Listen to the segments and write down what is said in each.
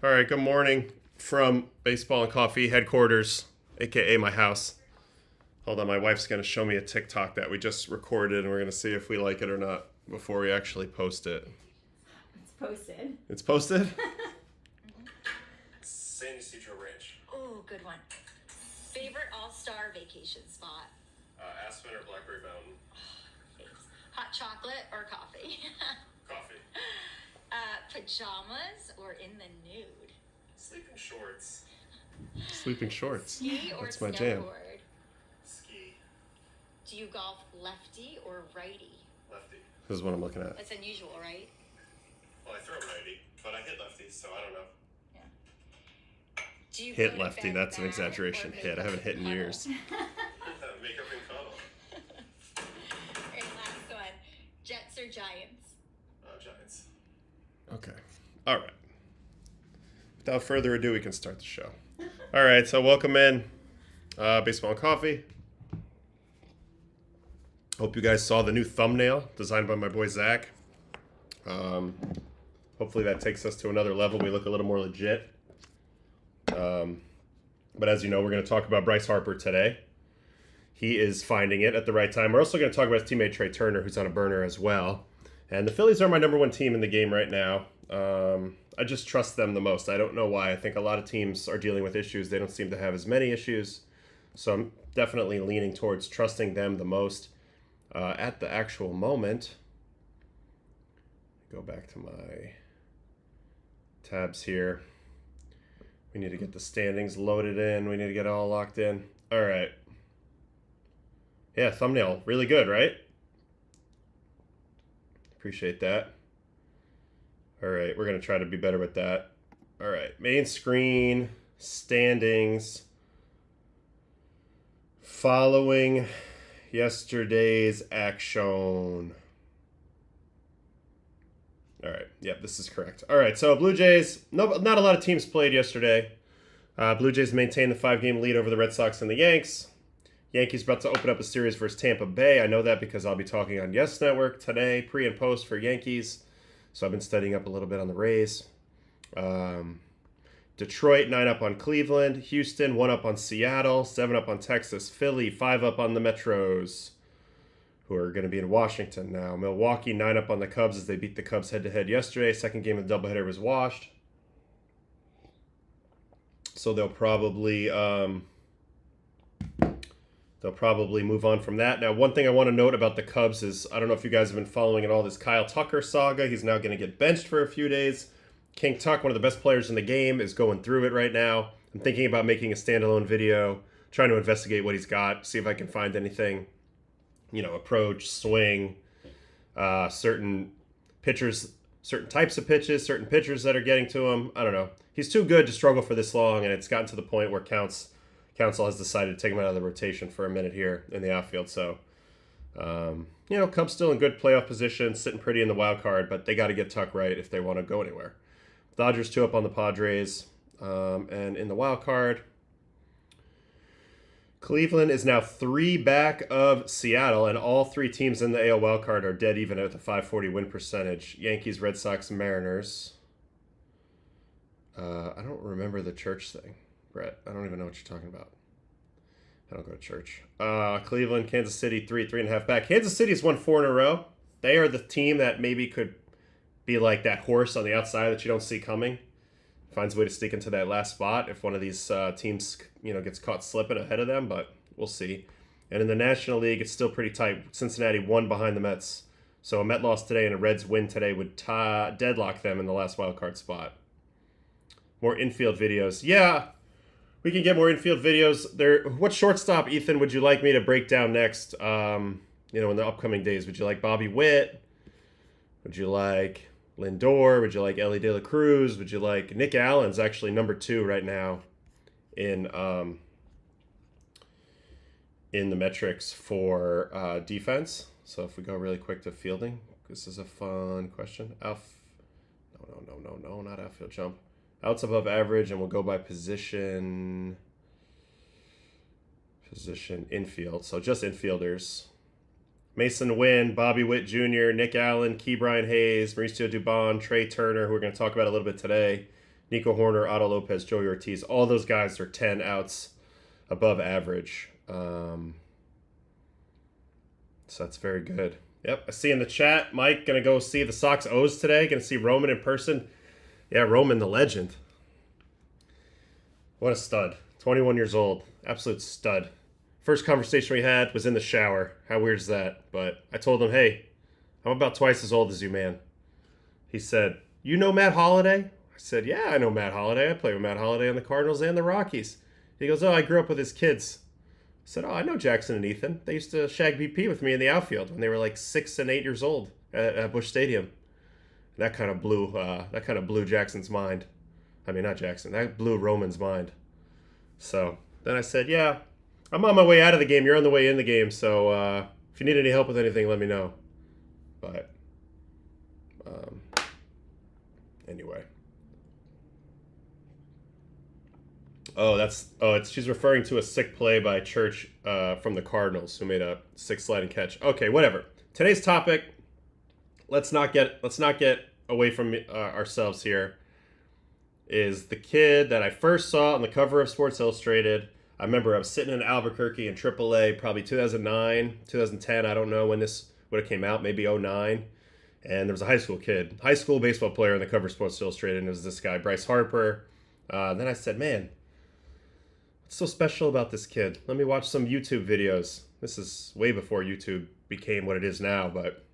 All right, good morning from Baseball and Coffee headquarters, aka my house. Hold on, my wife's going to show me a TikTok that we just recorded, and we're going to see if we like it or not before we actually post it. It's posted. It's posted? San Ysidro Ranch. Oh, good one. Favorite all-star vacation spot? Aspen or Blackberry Mountain? Thanks. Hot chocolate or coffee? Coffee. Pajamas or in the nude? Sleeping shorts. Sleeping shorts. Ski or That's my snowboard? jam. Ski. Do you golf lefty or righty? Lefty. This is what I'm looking at. That's unusual, right? Well, I throw righty, but I hit lefty, so I don't know. Yeah. Do you Hit lefty, that's an exaggeration. Hit. I haven't hit in years. Makeup and cuddle. Alright, last one. Jets or Giants? Giants. Okay. All right. Without further ado, we can start the show. All right, so welcome in Baseball and Coffee. Hope you guys saw the new thumbnail designed by my boy Zach. Hopefully that takes us to another level. We look a little more legit. But as you know, we're going to talk about Bryce Harper today. He is finding it at the right time. We're also going to talk about his teammate Trea Turner, who's on a burner as well. And the Phillies are my number one team in the game right now. I just trust them the most. I don't know why. I think a lot of teams are dealing with issues. They don't seem to have as many issues. So I'm definitely leaning towards trusting them the most. At the actual moment, go back to my tabs here. We need to get the standings loaded in. We need to get it all locked in. All right. Yeah, thumbnail. Really good, right? Appreciate that. All right, we're going to try to be better with that. All right, main screen, standings. Following yesterday's action. All right, yep, this is correct. All right, so Blue Jays, not a lot of teams played yesterday. Blue Jays maintained the 5-game lead over the Red Sox and the Yanks. Yankees about to open up a series versus Tampa Bay. I know that because I'll be talking on Yes Network today, pre and post for Yankees. So I've been studying up a little bit on the Rays. Detroit, 9 up on Cleveland. Houston, 1 up on Seattle. 7 up on Texas. Philly, 5 up on the Metros, who are going to be in Washington now. Milwaukee, 9 up on the Cubs as they beat the Cubs head-to-head yesterday. Second game of the doubleheader was washed. So they'll probably move on from that. Now, one thing I want to note about the Cubs is, I don't know if you guys have been following at all this Kyle Tucker saga. He's now going to get benched for a few days. King Tuck, one of the best players in the game, is going through it right now. I'm thinking about making a standalone video, trying to investigate what he's got, see if I can find anything, approach, swing, certain pitchers, certain types of pitches, certain pitchers that are getting to him. I don't know. He's too good to struggle for this long, and it's gotten to the point where Council has decided to take him out of the rotation for a minute here in the outfield. So, Cubs still in good playoff position, sitting pretty in the wild card, but they got to get Tuck right if they want to go anywhere. Dodgers 2 up on the Padres, and in the wild card, Cleveland is now 3 back of Seattle, and all 3 teams in the AL wild card are dead even at the .540 win percentage. Yankees, Red Sox, Mariners. I don't remember the church thing. Brett, I don't even know what you're talking about. I don't go to church. Cleveland, Kansas City, 3.5 back. Kansas City's won 4 in a row. They are the team that maybe could be like that horse on the outside that you don't see coming. Finds a way to sneak into that last spot if one of these teams, gets caught slipping ahead of them, but we'll see. And in the National League, it's still pretty tight. Cincinnati 1 behind the Mets. So a Met loss today and a Reds win today would deadlock them in the last wild card spot. More infield videos. Yeah. We can get more infield videos. What shortstop, Ethan, would you like me to break down next? In the upcoming days, would you like Bobby Witt? Would you like Lindor? Would you like Ellie De La Cruz? Would you like Nick Allen's actually number 2 right now in the metrics for defense? So if we go really quick to fielding, this is a fun question. No, not outfield jump. Outs above average, and we'll go by position infield. So just infielders. Mason Wynn, Bobby Witt Jr., Nick Allen, Ke'Bryan Hayes, Mauricio Dubon, Trea Turner, who we're going to talk about a little bit today, Nico Horner, Otto Lopez, Joey Ortiz. All those guys are 10 outs above average. So that's very good. Yep, I see in the chat, Mike, going to go see the Sox O's today. Going to see Roman in person. Yeah, Roman, the legend. What a stud. 21 years old. Absolute stud. First conversation we had was in the shower. How weird is that? But I told him, hey, I'm about twice as old as you, man. He said, you know Matt Holliday? I said, yeah, I know Matt Holliday. I play with Matt Holliday on the Cardinals and the Rockies. He goes, oh, I grew up with his kids. I said, oh, I know Jackson and Ethan. They used to shag BP with me in the outfield when they were like 6 and 8 years old at Busch Stadium. That kind of blew Jackson's mind. I mean, not Jackson. That blew Roman's mind. So then I said, yeah, I'm on my way out of the game. You're on the way in the game. So if you need any help with anything, let me know. But anyway. She's referring to a sick play by Church from the Cardinals who made a 6 sliding catch. Okay, whatever. Today's topic. Let's not get away from ourselves here. Is the kid that I first saw on the cover of Sports Illustrated. I remember I was sitting in Albuquerque in AAA, probably 2009, 2010. I don't know when this would have came out, maybe 2009. And there was a high school baseball player on the cover of Sports Illustrated, and it was this guy, Bryce Harper. Then I said, man, what's so special about this kid? Let me watch some YouTube videos. This is way before YouTube became what it is now, but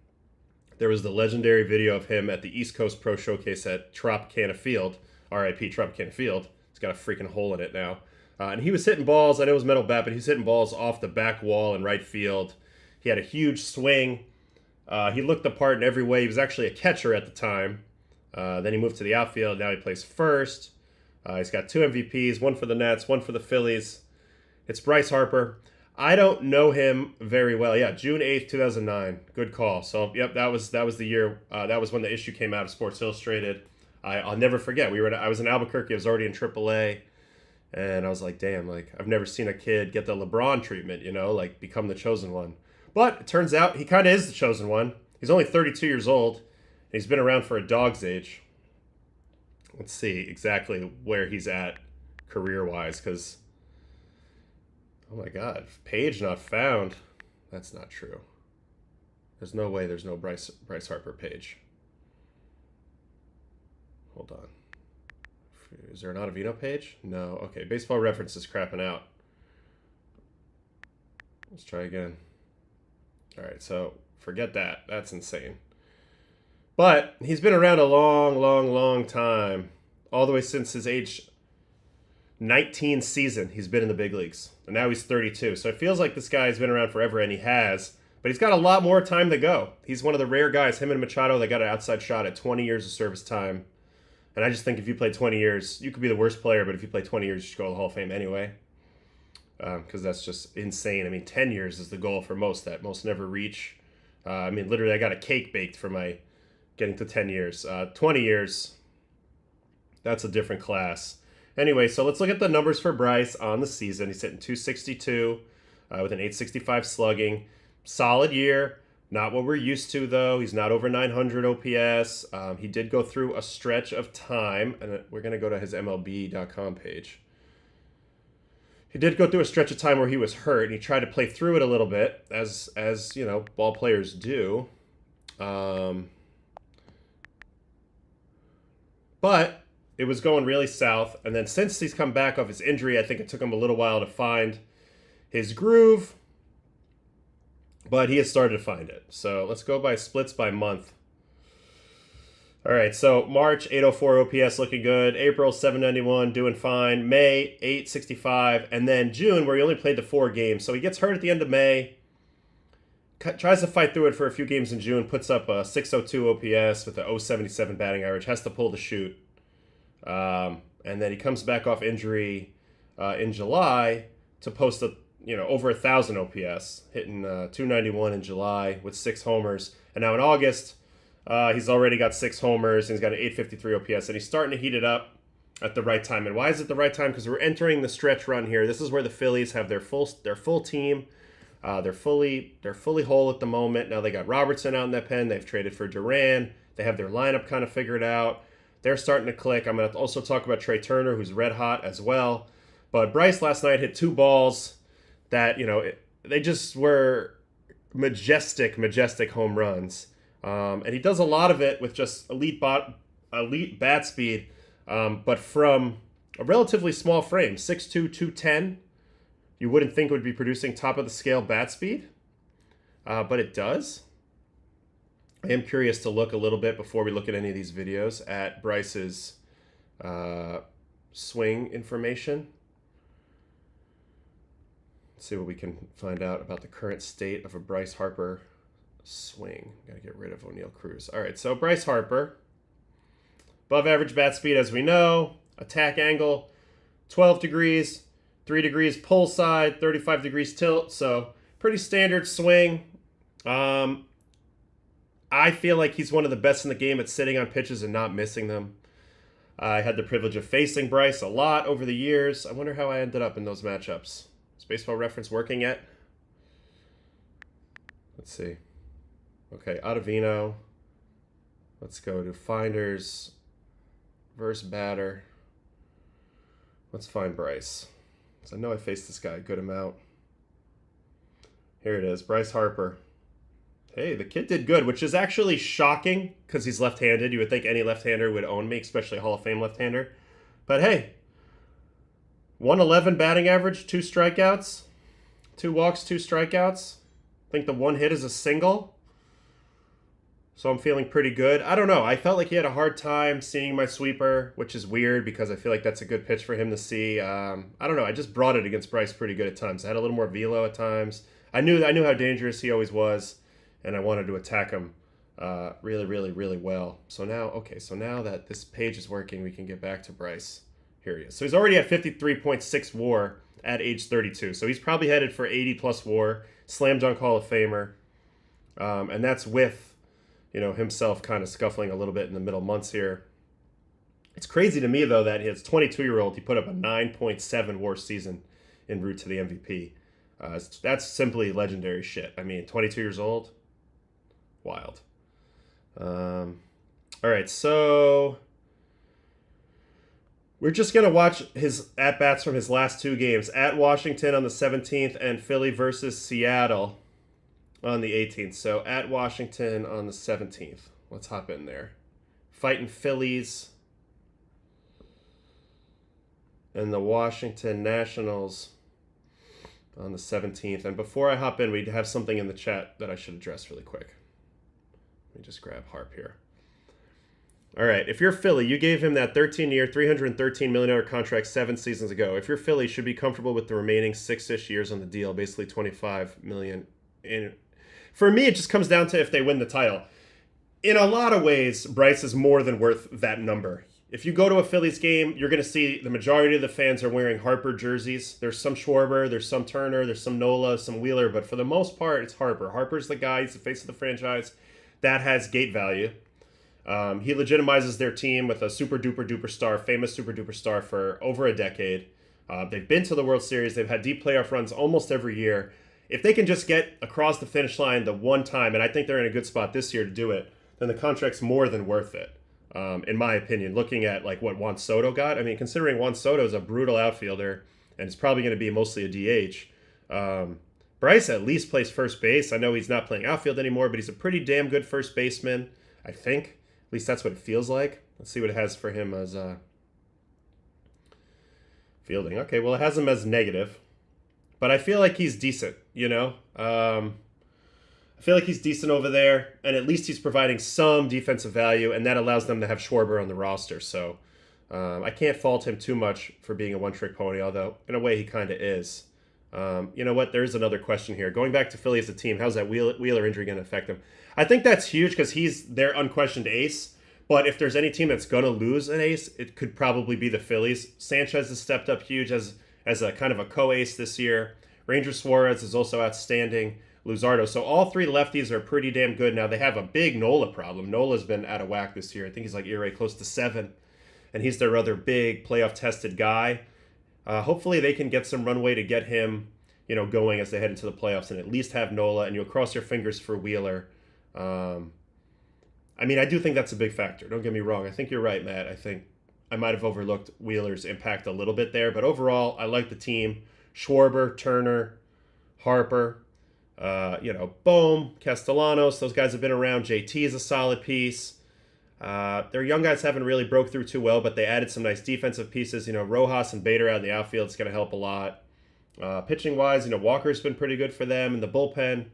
there was the legendary video of him at the East Coast Pro Showcase at Tropicana Field. R.I.P. Tropicana Field. It's got a freaking hole in it now. And he was hitting balls. I know it was metal bat, but he was hitting balls off the back wall in right field. He had a huge swing. He looked the part in every way. He was actually a catcher at the time. Then he moved to the outfield. Now he plays first. He's got 2 MVPs, one for the Nats, one for the Phillies. It's Bryce Harper. I don't know him very well. Yeah, June 8th, 2009. Good call. So, yep, that was the year. That was when the issue came out of Sports Illustrated. I'll never forget. I was in Albuquerque. I was already in AAA. And I was like, damn, like, I've never seen a kid get the LeBron treatment, like become the chosen one. But it turns out he kind of is the chosen one. He's only 32 years old. And he's been around for a dog's age. Let's see exactly where he's at career-wise, because, oh my God, page not found. That's not true. There's no way there's no Bryce Harper page. Hold on. Is there an Ottavino page? No. Okay, Baseball Reference is crapping out. Let's try again. All right, so forget that. That's insane. But he's been around a long, long, long time. All the way since his age 19 season, he's been in the big leagues. And now he's 32. So it feels like this guy's been around forever, and he has. But he's got a lot more time to go. He's one of the rare guys, him and Machado, that got an outside shot at 20 years of service time. And I just think if you play 20 years, you could be the worst player, but if you play 20 years, you should go to the Hall of Fame anyway. Because that's just insane. I mean, 10 years is the goal for most that most never reach. Literally, I got a cake baked for my getting to 10 years. 20 years, that's a different class. Anyway, so let's look at the numbers for Bryce on the season. He's hitting .262 with an .865 slugging. Solid year. Not what we're used to, though. He's not over 900 OPS. He did go through a stretch of time, and we're going to go to his MLB.com page. He did go through a stretch of time where he was hurt, and he tried to play through it a little bit, as ball players do. But it was going really south, and then since he's come back off his injury, I think it took him a little while to find his groove. But he has started to find it. So let's go by splits by month. All right, so March, 804 OPS, looking good. April, 791, doing fine. May, 865. And then June, where he only played the 4 games. So he gets hurt at the end of May. Tries to fight through it for a few games in June. Puts up a 602 OPS with a .077 batting average. Has to pull the chute. And then he comes back off injury in July to post over 1,000 OPS, hitting 291 in July with 6 homers. And now in August, he's already got 6 homers, and he's got an 853 OPS, and he's starting to heat it up at the right time. And why is it the right time? Because we're entering the stretch run here. This is where the Phillies have their full team. They're fully whole at the moment. Now they got Robertson out in that pen. They've traded for Duran. They have their lineup kind of figured out. They're starting to click. I'm going to also talk about Trea Turner, who's red hot as well. But Bryce last night hit 2 balls that, they just were majestic home runs. And he does a lot of it with just elite bat speed, but from a relatively small frame, 6'2", 210. You wouldn't think it would be producing top-of-the-scale bat speed, but it does. I am curious to look a little bit before we look at any of these videos at Bryce's swing information. Let's see what we can find out about the current state of a Bryce Harper swing. Got to get rid of O'Neal Cruz. All right, so Bryce Harper, above average bat speed, as we know. Attack angle, 12 degrees, 3 degrees pull side, 35 degrees tilt. So pretty standard swing. I feel like he's one of the best in the game at sitting on pitches and not missing them. I had the privilege of facing Bryce a lot over the years. I wonder how I ended up in those matchups. Is Baseball Reference working yet? Let's see. Okay, Ottavino. Let's go to Finders versus Batter. Let's find Bryce. So I know I faced this guy a good amount. Here it is, Bryce Harper. Hey, the kid did good, which is actually shocking because he's left-handed. You would think any left-hander would own me, especially a Hall of Fame left-hander. But hey, 111 batting average, 2 strikeouts, 2 walks, 2 strikeouts. I think the 1 hit is a single. So I'm feeling pretty good. I don't know. I felt like he had a hard time seeing my sweeper, which is weird because I feel like that's a good pitch for him to see. I don't know. I just brought it against Bryce pretty good at times. I had a little more velo at times. I knew how dangerous he always was, and I wanted to attack him really well. So now that this page is working, we can get back to Bryce. Here he is. So he's already at 53.6 WAR at age 32. So he's probably headed for 80+ WAR, slam dunk Hall of Famer, and that's with himself kind of scuffling a little bit in the middle months here. It's crazy to me, though, that his 22-year-old, he put up a 9.7 WAR season en route to the MVP. That's simply legendary shit. I mean, 22 years old, wild. All right, so we're just going to watch his at-bats from his last 2 games. At Washington on the 17th and Philly versus Seattle on the 18th. So at Washington on the 17th. Let's hop in there. Fighting Phillies and the Washington Nationals on the 17th. And before I hop in, we have something in the chat that I should address really quick. Let me just grab Harp here. All right, if you're Philly, you gave him that 13-year, $313 million contract 7 seasons ago. If you're Philly, you should be comfortable with the remaining 6-ish years on the deal, basically $25 million. For me, it just comes down to if they win the title. In a lot of ways, Bryce is more than worth that number. If you go to a Phillies game, you're going to see the majority of the fans are wearing Harper jerseys. There's some Schwarber, there's some Turner, there's some Nola, some Wheeler, but for the most part, it's Harper. Harper's the guy, he's the face of the franchise. That has gate value. He legitimizes their team with a super duper star, famous super duper star for over a decade. They've been to the World Series. They've had deep playoff runs almost every year. If they can just get across the finish line the one time, and I think they're in a good spot this year to do it, then the contract's more than worth it, in my opinion. Looking at like what Juan Soto got, I mean, considering Juan Soto is a brutal outfielder and it's probably going to be mostly a DH. Bryce at least plays first base. I know he's not playing outfield anymore, but he's a pretty damn good first baseman, I think. At least that's what it feels like. Let's see what it has for him as fielding. Okay, well, it has him as negative. But I feel like he's decent, I feel like he's decent over there, and at least he's providing some defensive value, and that allows them to have Schwarber on the roster. So I can't fault him too much for being a one-trick pony, although in a way he kind of is. You know what? There's another question here. Going back to Philly as a team, how's that Wheeler injury going to affect him? I think that's huge because he's their unquestioned ace. But if there's any team that's going to lose an ace, it could probably be the Phillies. Sanchez has stepped up huge as a kind of a co-ace this year. Ranger Suarez is also outstanding. Luzardo. So all 3 lefties are pretty damn good. Now they have a big Nola problem. Nola's been out of whack this year. I think he's like ERA close to 7. And he's their other big playoff-tested guy. Hopefully they can get some runway to get him, going as they head into the playoffs and at least have Nola. And you'll cross your fingers for Wheeler. I mean, I do think that's a big factor. Don't get me wrong. I think you're right, Matt. I think I might have overlooked Wheeler's impact a little bit there. But overall, I like the team. Schwarber, Turner, Harper, Bohm, Castellanos. Those guys have been around. JT is a solid piece. Their young guys haven't really broke through too well, but they added some nice defensive pieces. Rojas and Bader out in the outfield is going to help a lot. Pitching-wise, Walker's been pretty good for them. In the bullpen,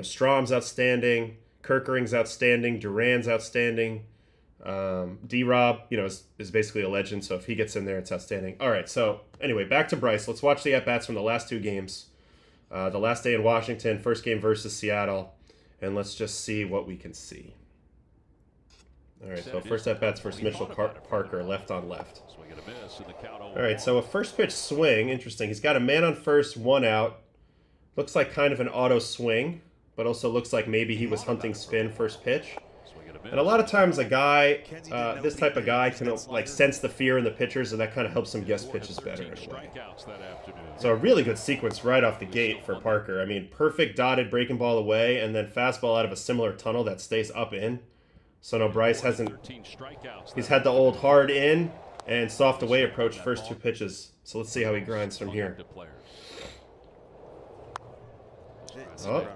Strom's outstanding. Kirkering's outstanding. Duran's outstanding. D-Rob, is basically a legend, so if he gets in there, it's outstanding. All right, so anyway, back to Bryce. Let's watch the at-bats from the last two games. The last day in Washington, first game versus Seattle, and let's just see what we can see. All right, so first at-bats versus Mitchell Parker, left on left. All right, so a first pitch swing, interesting. He's got a man on first, one out. Looks like kind of an auto swing, but also looks like maybe he was hunting spin first pitch. And a lot of times a guy, this type of guy can sense the fear in the pitchers, and that kind of helps him guess pitches better in a way. So a really good sequence right off the gate for Parker. I mean, perfect dotted breaking ball away, and then fastball out of a similar tunnel that stays up in. So no, Bryce hasn't, he's had the old hard in and soft away approach first two pitches. So let's see how he grinds from here. Oh,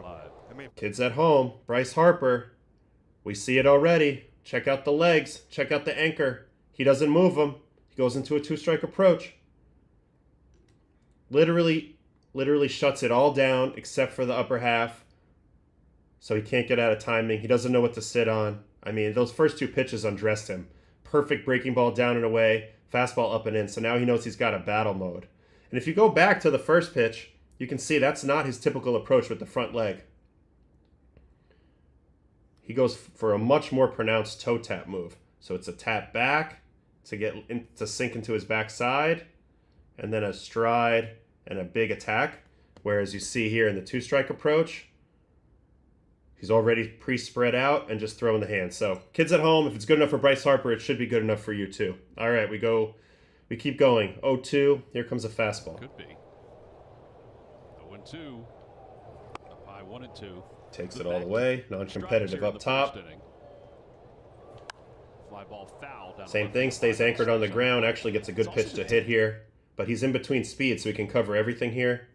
kids at home, Bryce Harper. We see it already. Check out the legs. Check out the anchor. He doesn't move them. He goes into a two-strike approach. Literally shuts it all down except for the upper half. So he can't get out of timing. He doesn't know what to sit on. I mean, those first two pitches undressed him. Perfect breaking ball down and away. Fastball up and in. So now he knows he's got a battle mode. And if you go back to the first pitch, you can see that's not his typical approach with the front leg. He goes for a much more pronounced toe tap move. So it's a tap back to sink into his backside, and then a stride and a big attack. Whereas you see here in the two-strike approach, he's already pre-spread out and just throwing the hand. So kids at home, if it's good enough for Bryce Harper, it should be good enough for you too. All right, we keep going. 0-2, here comes a fastball. Could be. 0-2. Up high 1-2. Takes it all the way, non-competitive up top. Same thing, stays anchored on the ground, actually gets a good pitch to hit here. But he's in between speeds, so he can cover everything here.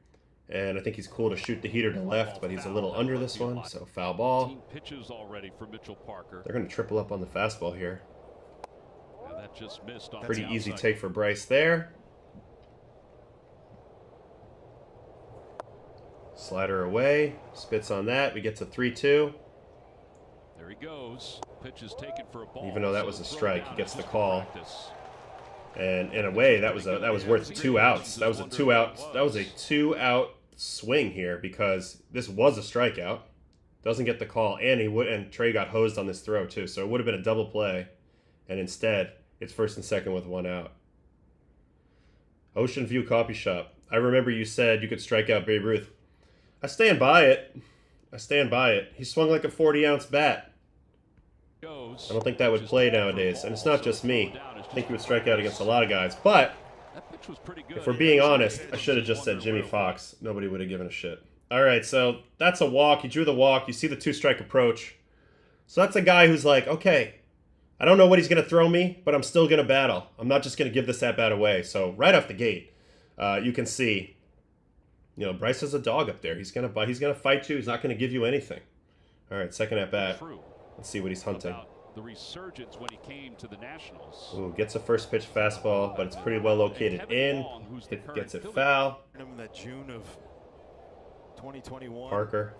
And I think he's cool to shoot the heater to left, but he's a little under this one, so foul ball. They're going to triple up on the fastball here. Pretty easy take for Bryce there. Slider away, spits on that. We get to 3-2. There he goes. Pitch is taken for a ball. Even though that was a strike, he gets the call. And in a way, that was worth 2 outs. That was a 2-out swing here because this was a strikeout. Doesn't get the call, and Trea got hosed on this throw too. So it would have been a double play, and instead it's first and second with 1 out. Ocean View Coffee Shop. I remember you said you could strike out Babe Ruth. I stand by it. He swung like a 40-ounce bat. I don't think that would play nowadays. And it's not just me. I think he would strike out against a lot of guys. But if we're being honest, I should have just said Jimmy Fox. Nobody would have given a shit. All right, so that's a walk. He drew the walk. You see the two-strike approach. So that's a guy who's like, okay, I don't know what he's going to throw me, but I'm still going to battle. I'm not just going to give this at-bat away. So right off the gate, you can see, Bryce is a dog up there. He's gonna fight you. He's not gonna give you anything. All right, second at bat. Let's see what he's hunting. The resurgence when he came to the Nationals. Ooh, gets a first pitch fastball, but it's pretty well located in. Gets it foul. June of 2021. Parker,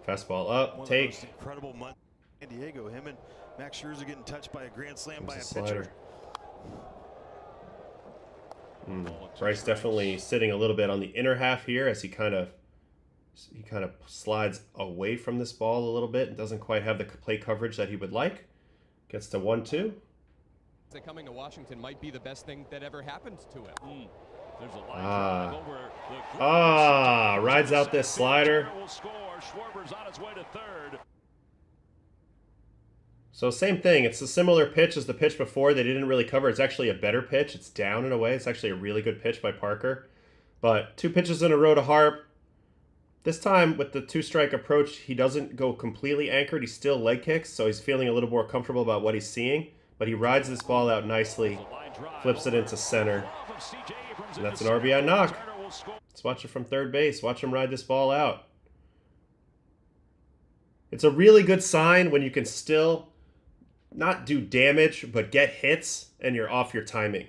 fastball up, take. Incredible month. San Diego, him and Max Scherzer getting touched by a grand slam by a slider. pitcher. Bryce definitely sitting a little bit on the inner half here as he kind of slides away from this ball a little bit and doesn't quite have the plate coverage that he would like. Gets to 1-2. Coming to Washington might be the best thing that ever happened to him. There's a rides out this slider. So same thing. It's a similar pitch as the pitch before. They didn't really cover. It's actually a better pitch. It's down in a way. It's actually a really good pitch by Parker. But 2 pitches in a row to Harp. This time, with the two-strike approach, he doesn't go completely anchored. He still leg kicks, so he's feeling a little more comfortable about what he's seeing. But he rides this ball out nicely, flips it into center, and that's an RBI knock. Let's watch it from third base. Watch him ride this ball out. It's a really good sign when you can still not do damage, but get hits, and you're off your timing.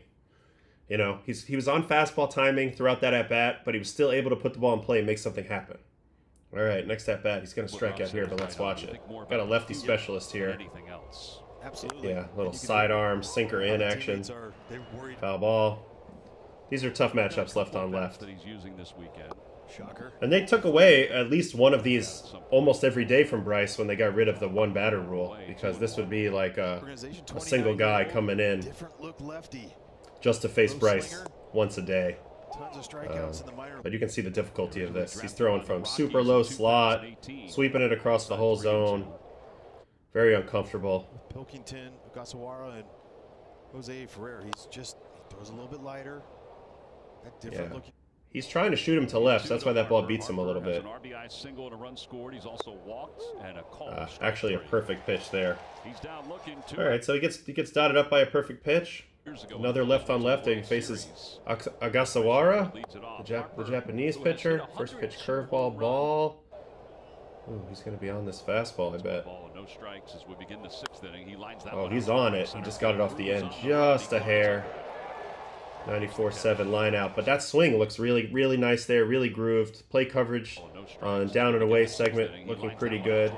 You know, he was on fastball timing throughout that at-bat, but he was still able to put the ball in play and make something happen. All right, next at-bat. He's going to strike out here, but let's watch it. Got a lefty specialist here. Absolutely. Yeah, little sidearm, sinker in action. Foul ball. These are tough matchups left on left. Shocker. And they took away at least one of these almost every day from Bryce when they got rid of the one batter rule, because this would be like a single guy coming in Different look lefty. just to face Bryce once a day. Tons of strikeouts in the minor. But you can see the difficulty of this. He's throwing from super low slot, sweeping it across the whole zone. Very uncomfortable. Pilkington, Ogasawara, and Jose Ferrer. He throws a little bit lighter. That different Yeah. look. He's trying to shoot him to left, so that's why that ball beats him a little bit. Actually, a perfect pitch there. All right, so he gets dotted up by a perfect pitch. Another left on left, and he faces Ogasawara, the Japanese pitcher. First pitch curveball ball. Ooh, he's going to be on this fastball, I bet. Oh, he's on it. He just got it off the end, just a hair. 94-7 line out. But that swing looks really, really nice there, really grooved. Play coverage on down and away segment looking pretty good.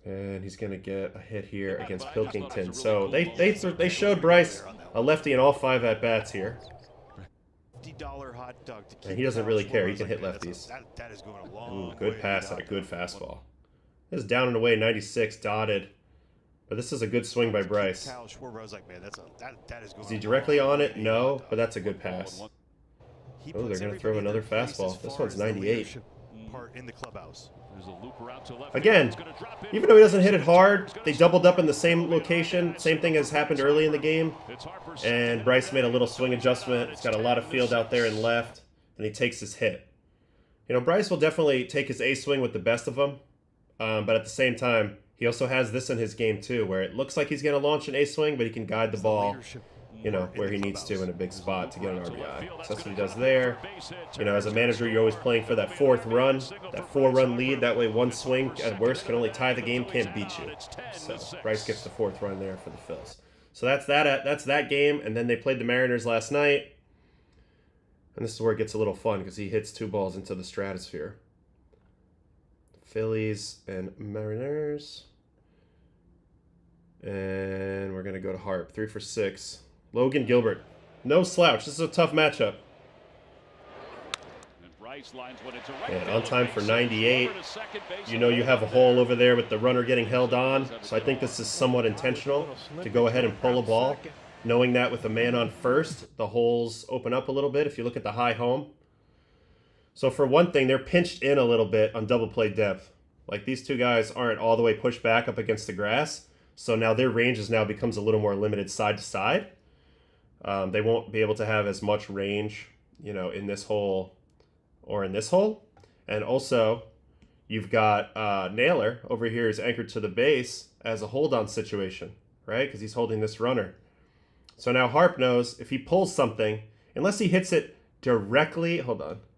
And he's going to get a hit here against Pilkington. So they showed Bryce a lefty in all 5 at-bats here. $50 hot dog to keep And he doesn't really care. He can hit like, lefties. That is going a long Ooh, good way pass to and a the good dog. fastball. This is down and away, 96, dotted. But this is a good swing by Bryce. Kyle Schwarber, I was like, man, that is going Is he a directly long on way it? to the No, dog. but that's a good pass. He Oh, they're puts going to throw everybody in another their place fastball. as This far one's as the 98. leadership part in the clubhouse. Again, even though he doesn't hit it hard, they doubled up in the same location. Same thing has happened early in the game. And Bryce made a little swing adjustment. He's got a lot of field out there and left. And he takes his hit. You know, Bryce will definitely take his A swing with the best of them. But at the same time, he also has this in his game too, where it looks like he's going to launch an A swing, but he can guide the ball, you know, where he needs to in a big spot to get an RBI. So that's what he does there. You know, as a manager, you're always playing for that 4th run, that 4-run lead. That way one swing at worst can only tie the game, can't beat you. So Bryce gets the 4th run there for the Phils. So that's that game. And then they played the Mariners last night. And this is where it gets a little fun because he hits 2 balls into the stratosphere. Phillies and Mariners. And we're going to go to Harp. 3 for 6. Logan Gilbert. No slouch. This is a tough matchup. And on time for 98. You know you have a hole over there with the runner getting held on. So I think this is somewhat intentional to go ahead and pull a ball. Knowing that with a man on first, the holes open up a little bit if you look at the high home. So for one thing, they're pinched in a little bit on double play depth. Like these two guys aren't all the way pushed back up against the grass. So now their range now becomes a little more limited side to side. They won't be able to have as much range, you know, in this hole or in this hole. And also, you've got Naylor over here is anchored to the base as a hold-on situation, right? Because he's holding this runner. So now Harp knows if he pulls something, unless he hits it directly,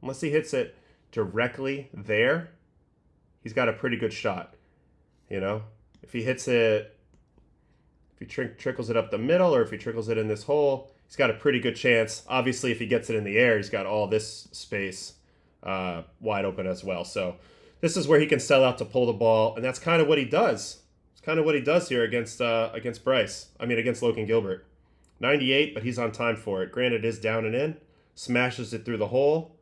unless he hits it directly there, he's got a pretty good shot, you know? If he hits it, if he trickles it up the middle or if he trickles it in this hole, he's got a pretty good chance. Obviously, if he gets it in the air, he's got all this space wide open as well. So this is where he can sell out to pull the ball, and that's kind of what he does. It's kind of what he does here against against Logan Gilbert. 98, but he's on time for it. Granted, it is down and in. Smashes it through the hole,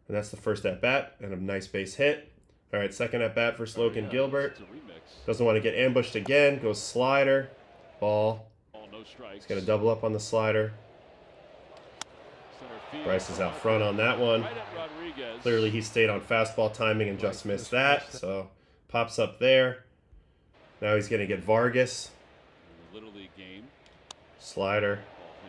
and that's the first at-bat, and a nice base hit. All right, second at-bat versus Logan Gilbert. Doesn't want to get ambushed again. Goes slider. Ball. He's going to double up on the slider. Bryce is out front on that one. Clearly, he stayed on fastball timing and just missed that. So, pops up there. Now he's going to get Vargas. Slider.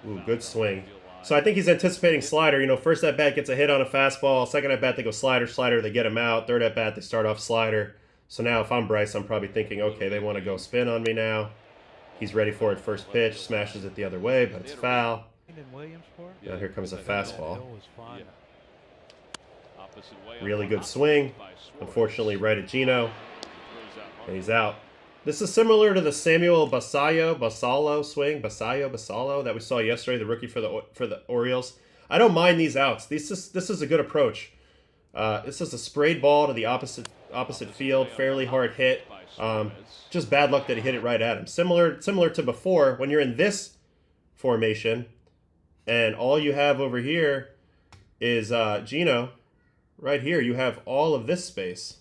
Ooh, good swing. So I think he's anticipating slider. You know, first at bat gets a hit on a fastball. Second at bat they go slider, slider. They get him out. Third at bat they start off slider. So now if I'm Bryce, I'm probably thinking, okay, they want to go spin on me now. He's ready for it. First pitch, smashes it the other way, but it's foul. Now here comes a fastball. Really good swing. Unfortunately, right at Gino. And he's out. This is similar to the Samuel Basallo swing that we saw yesterday, the rookie for the Orioles. I don't mind these outs. This is a good approach. This is a sprayed ball to the opposite field, fairly hard hit. Just bad luck that he hit it right at him. Similar to before, when you're in this formation, and all you have over here is Gino. Right here, you have all of this space.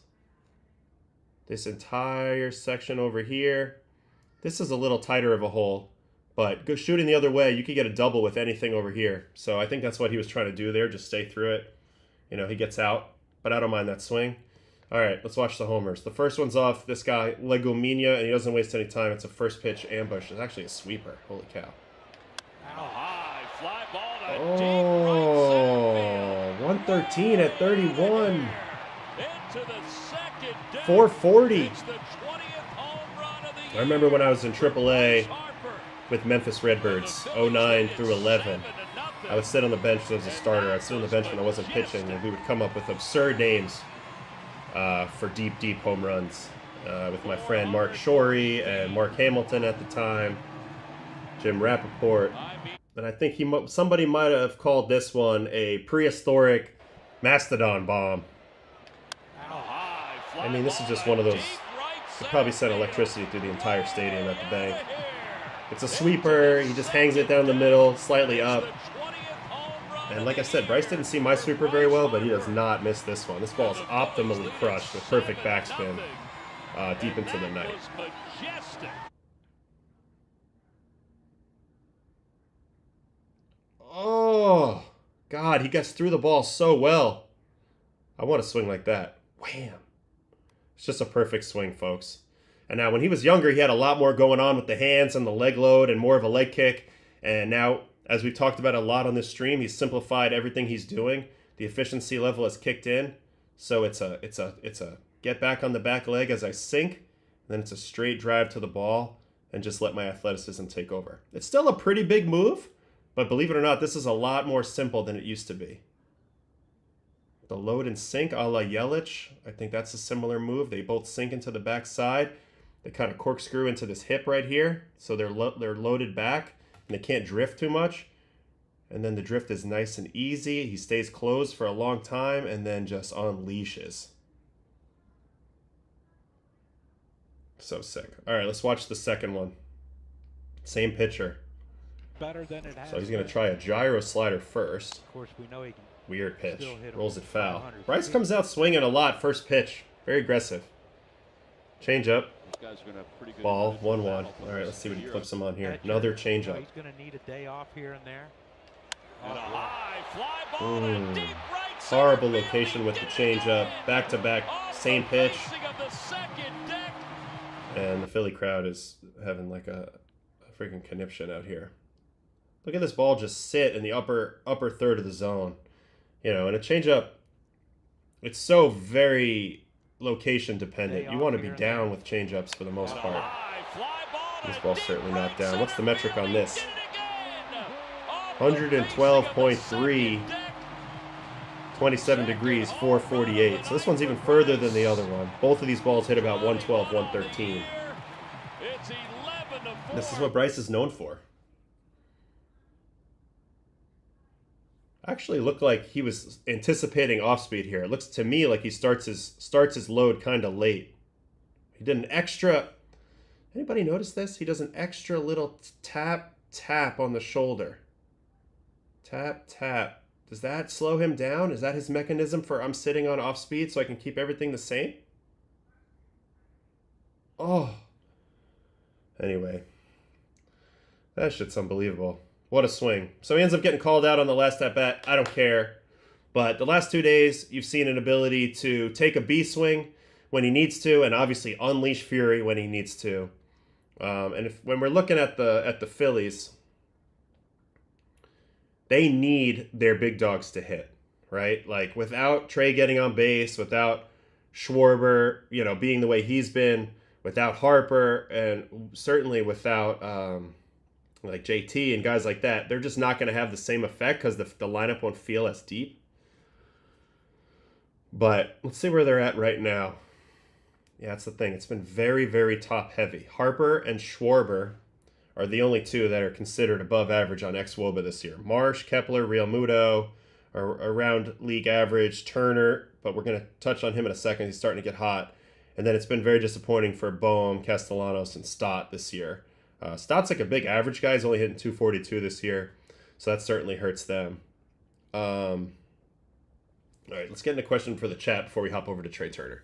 This entire section over here. This is a little tighter of a hole, but shooting the other way, you could get a double with anything over here. So I think that's what he was trying to do there, just stay through it. You know, he gets out, but I don't mind that swing. All right, let's watch the homers. The first one's off this guy, Legumina, and he doesn't waste any time. It's a first pitch ambush. It's actually a sweeper. Holy cow. Oh, 113 at 31. 440. I remember when I was in AAA with Memphis Redbirds, 09 through 11. I would sit on the bench as a starter. I'd sit on the bench when I wasn't pitching, and we would come up with absurd names for deep, deep home runs with my friend Mark Shorey and Mark Hamilton at the time, Jim Rappaport. And I think somebody might have called this one a prehistoric mastodon bomb. I mean, this is just one of those. It probably sent electricity through the entire stadium at the bank. It's a sweeper. He just hangs it down the middle, slightly up. And like I said, Bryce didn't see my sweeper very well, but he does not miss this one. This ball is optimally crushed with perfect backspin deep into the night. Oh, God, he gets through the ball so well. I want to swing like that. Wham. It's just a perfect swing, folks. And now when he was younger, he had a lot more going on with the hands and the leg load and more of a leg kick. And now, as we've talked about a lot on this stream, he's simplified everything he's doing. The efficiency level has kicked in. So it's a get back on the back leg as I sink. And then it's a straight drive to the ball and just let my athleticism take over. It's still a pretty big move, but believe it or not, this is a lot more simple than it used to be. The load and sink a la Yelich. I think that's a similar move. They both sink into the backside. They kind of corkscrew into this hip right here. So they're loaded back and they can't drift too much. And then the drift is nice and easy. He stays closed for a long time and then just unleashes. So sick. All right, let's watch the second one. Same pitcher. Better than it has. So he's going to try a gyro slider first. Of course, we know he can. Weird pitch. Rolls it foul. Bryce comes out swinging a lot first pitch. Very aggressive. Change up. Ball, 1-1. All right, let's see what he flips him on here. Another change up. He's going to need a day off here and there. Horrible location with the change up. Back to back, same pitch. And the Philly crowd is having like a freaking conniption out here. Look at this ball just sit in the upper third of the zone. You know, and a changeup, it's so very location dependent. You want to be down with changeups for the most part. This ball's certainly not down. What's the metric on this? 112.3, 27 degrees, 448. So this one's even further than the other one. Both of these balls hit about 112, 113. This is what Bryce is known for. Actually looked like he was anticipating off speed here. It looks to me like he starts his load kind of late. He did an extra. Anybody notice this? He does an extra little tap on the shoulder. Tap. Does that slow him down? Is that his mechanism for I'm sitting on off speed so I can keep everything the same? Oh. Anyway, that shit's unbelievable. What a swing. So he ends up getting called out on the last at-bat. I don't care. But the last 2 days, you've seen an ability to take a B swing when he needs to, and obviously unleash fury when he needs to. And when we're looking at the Phillies, they need their big dogs to hit, right? Like without Trea getting on base, without Schwarber, being the way he's been, without Harper, and certainly without like JT and guys like that, they're just not going to have the same effect because the lineup won't feel as deep. But let's see where they're at right now. Yeah, that's the thing. It's been very, very top heavy. Harper and Schwarber are the only two that are considered above average on xWOBA this year. Marsh, Kepler, Real Muto are around league average. Turner, but we're going to touch on him in a second. He's starting to get hot. And then it's been very disappointing for Boehm, Castellanos, and Stott this year. Stott's like a big average guy. He's only hitting 242 this year, so that certainly hurts them. All right, let's get into a question for the chat before we hop over to Trea Turner.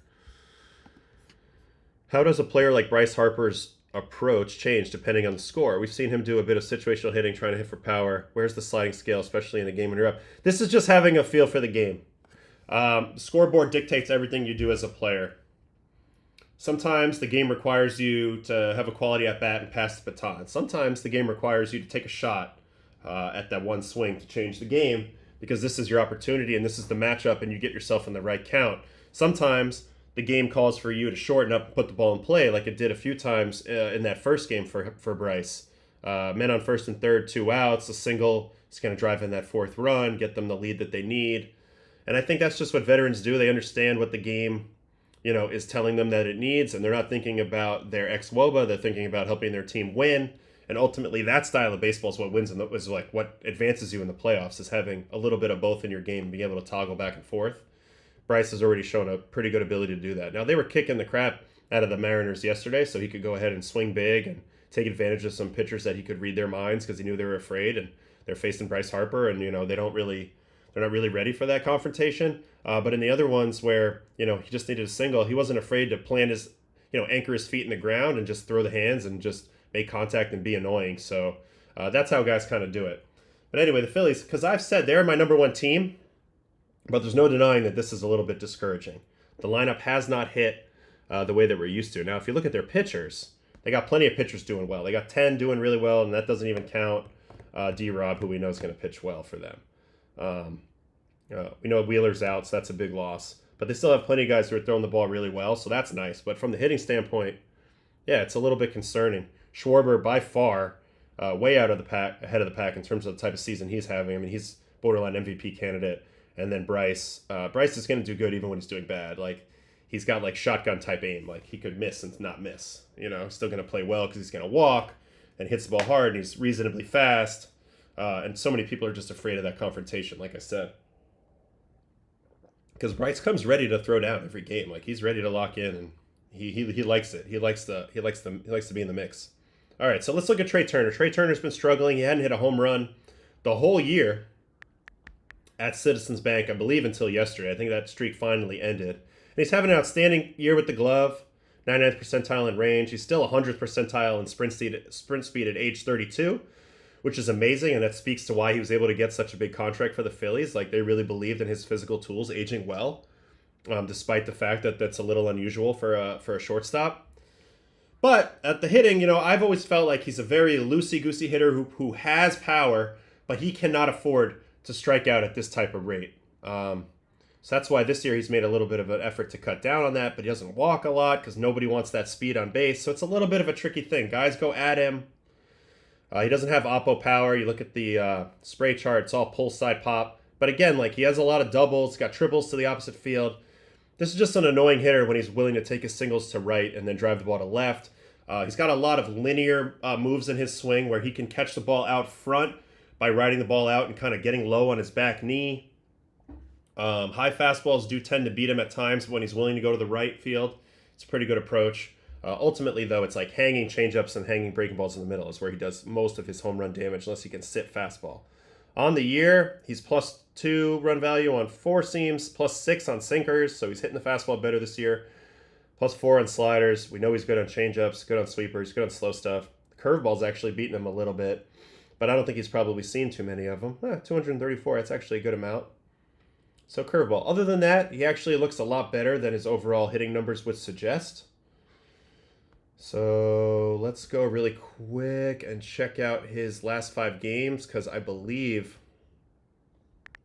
How does a player like Bryce Harper's approach change depending on the score? We've seen him do a bit of situational hitting, trying to hit for power. Where's the sliding scale, especially in a game when you're up? This is just having a feel for the game. Scoreboard dictates everything you do as a player. Sometimes the game requires you to have a quality at bat and pass the baton. Sometimes the game requires you to take a shot at that one swing to change the game because this is your opportunity and this is the matchup and you get yourself in the right count. Sometimes the game calls for you to shorten up and put the ball in play like it did a few times in that first game for Bryce. Men on first and third, 2 outs, a single is going to drive in that 4th run, get them the lead that they need. And I think that's just what veterans do. They understand what the game is telling them that it needs, and they're not thinking about their xWOBA. They're thinking about helping their team win. And ultimately, that style of baseball is what wins and is like what advances you in the playoffs, is having a little bit of both in your game and being able to toggle back and forth. Bryce has already shown a pretty good ability to do that. Now, they were kicking the crap out of the Mariners yesterday, so he could go ahead and swing big and take advantage of some pitchers that he could read their minds because he knew they were afraid, and they're facing Bryce Harper, and they're not really ready for that confrontation. But in the other ones where he just needed a single, he wasn't afraid to plant his anchor his feet in the ground and just throw the hands and just make contact and be annoying. So that's how guys kind of do it. But anyway, the Phillies, because I've said they're my number one team, but there's no denying that this is a little bit discouraging. The lineup has not hit the way that we're used to. Now, if you look at their pitchers, they got plenty of pitchers doing well. They got 10 doing really well, and that doesn't even count D-Rob, who we know is going to pitch well for them. We know Wheeler's out, so that's a big loss. But they still have plenty of guys who are throwing the ball really well, so that's nice. But from the hitting standpoint, yeah, it's a little bit concerning. Schwarber, by far, way out of the pack, ahead of the pack in terms of the type of season he's having. I mean, he's borderline MVP candidate. And then Bryce is going to do good even when he's doing bad. Like, he's got like shotgun type aim. Like, he could miss and not miss. He's still going to play well because he's going to walk and hits the ball hard and he's reasonably fast. And so many people are just afraid of that confrontation, like I said. Because Bryce comes ready to throw down every game. Like, he's ready to lock in, and he likes it. He likes to be in the mix. All right, so let's look at Trea Turner. Trea Turner's been struggling. He hadn't hit a home run the whole year at Citizens Bank, I believe, until yesterday. I think that streak finally ended. And he's having an outstanding year with the glove, 99th percentile in range. He's still 100th percentile in sprint speed at age 32. Which is amazing, and that speaks to why he was able to get such a big contract for the Phillies. Like, they really believed in his physical tools aging well, despite the fact that that's a little unusual for a shortstop. But at the hitting, I've always felt like he's a very loosey-goosey hitter who has power, but he cannot afford to strike out at this type of rate. So that's why this year he's made a little bit of an effort to cut down on that, but he doesn't walk a lot because nobody wants that speed on base. So it's a little bit of a tricky thing. Guys go at him. He doesn't have oppo power. You look at the spray chart, it's all pull side pop. But again, like, he has a lot of doubles, got triples to the opposite field. This is just an annoying hitter when he's willing to take his singles to right and then drive the ball to left. He's got a lot of linear moves in his swing where he can catch the ball out front by riding the ball out and kind of getting low on his back knee. High fastballs do tend to beat him at times when he's willing to go to the right field. It's a pretty good approach. Ultimately, though, it's like hanging changeups and hanging breaking balls in the middle is where he does most of his home run damage, unless he can sit fastball. On the year, he's +2 run value on 4 seams, +6 on sinkers, so he's hitting the fastball better this year. +4 on sliders. We know he's good on changeups, good on sweepers, good on slow stuff. The curveball's actually beating him a little bit, but I don't think he's probably seen too many of them. 234, that's actually a good amount. So curveball. Other than that, he actually looks a lot better than his overall hitting numbers would suggest. So let's go really quick and check out his last 5 games, because I believe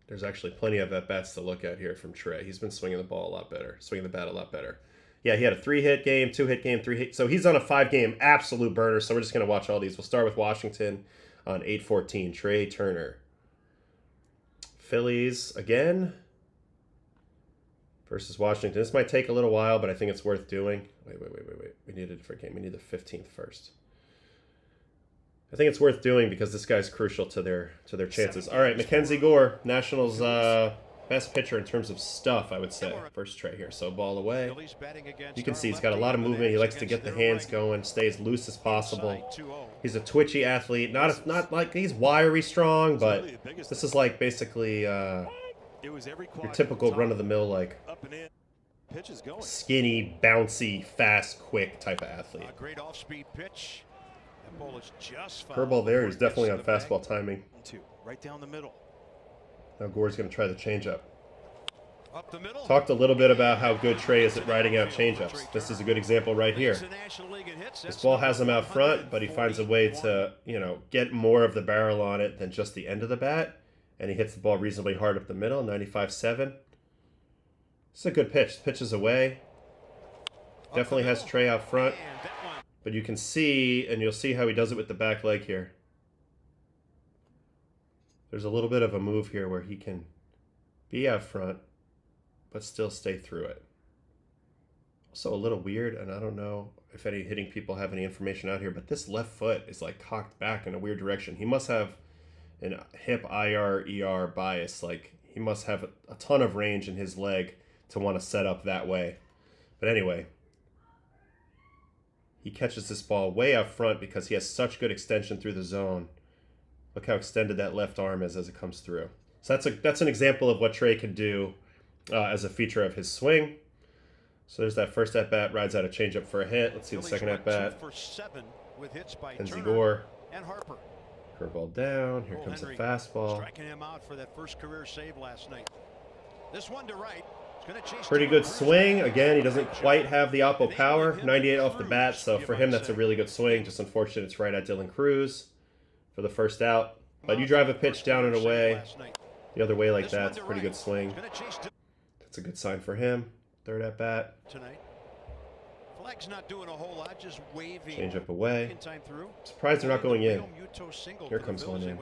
There's actually plenty of at-bats to look at here from Trea. He's been swinging the ball a lot better, swinging the bat a lot better. Yeah, he had a 3-hit game, 2-hit game, 3-hit. So he's on a 5-game absolute burner. So we're just going to watch all these. We'll start with Washington on 8/14. Trea Turner. Phillies again versus Washington. This might take a little while, but I think it's worth doing. Wait. We need a different game. We need the 15th first. I think it's worth doing because this guy's crucial to their chances. All right, Mackenzie Gore, Nationals' best pitcher in terms of stuff, I would say. First Trea here, so ball away. You can see he's got a lot of movement. He likes to get the hands going, stay as loose as possible. He's a twitchy athlete. Not like he's wiry strong, but this is like basically your typical run-of-the-mill, like skinny, bouncy, fast, quick type of athlete. Great off-speed pitch. That ball is just curveball there. He's definitely on fastball timing. Right down the middle. Now Gore's going to try the changeup. Up the middle. Talked a little bit about how good Trea is at riding out changeups. This is a good example right here. This ball has him out front, but he finds a way to, get more of the barrel on it than just the end of the bat. And he hits the ball reasonably hard up the middle, 95.7. It's a good pitch. Pitches away. Definitely has Trea out front. But you can see, and you'll see how he does it with the back leg here. There's a little bit of a move here where he can be out front, but still stay through it. Also a little weird, and I don't know if any hitting people have any information out here, but this left foot is like cocked back in a weird direction. He must have an hip IR-ER bias. Like he must have a ton of range in his leg to want to set up that way. But anyway, he catches this ball way out front because he has such good extension through the zone. Look how extended that left arm is as it comes through. So that's an example of what Trea can do as a feature of his swing. So there's that first at-bat, rides out a changeup for a hit. Let's see the second at-bat. Mackenzie Gore. And Harper. Curveball down. Here comes the fastball. Striking him out for that first career save last night. This one to right. Pretty good swing. Again, he doesn't quite have the oppo power. 98 off the bat, so for him that's a really good swing. Just unfortunate it's right at Dylan Cruz for the first out. But you drive a pitch down and away, the other way like that, it's a pretty good swing. That's a good sign for him. Third at bat. Flag's not doing a whole lot, just waving. Change up away. Surprised they're not going in. Here comes one in.